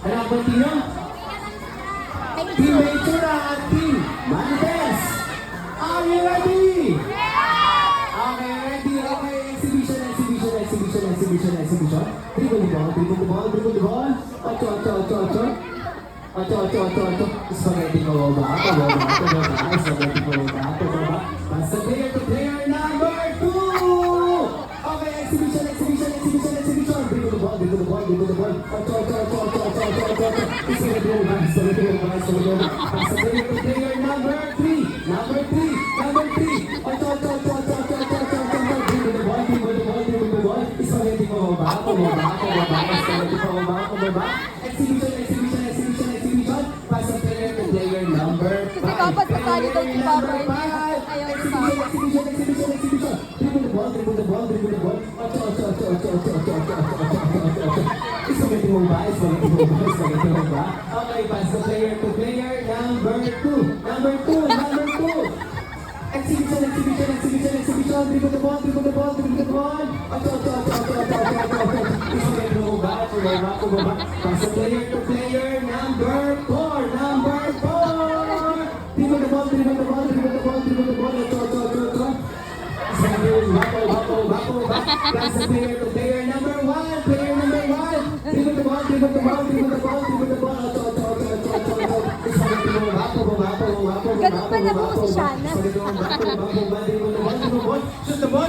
Ano ang konti nyo? Team Ventura at Team Manites. Are you ready? Okay, ready. Okay, exhibition. Dribble the ball. Ocho. Spaghetti ko ba? Spaghetti ko ba? Basta player to player number 2. Okay, exhibition. Dribble the ball. Ocho. Spaghetti ko ba? Basta player to player number 3. Number 3. Ocho. Dribble the ball. Spaghetti ko ba? Exhibition. Basta player to player number 5. Kasi kapag kasali daw si Papa, hindi ayaw ni Papa. Exhibition. Dribble the ball. Ocho. Spaghetti mo ba? Okay, pass the player to player number 2. Number 2. Exhibition. Dribble the ball. Ocho. Spaghetti mo ba? Pass the player to player number 4. Dribble the ball. Ocho. Pass the player to player number 1. Dribble the ball. Ganun ba na po si Shana? Shoot the ball.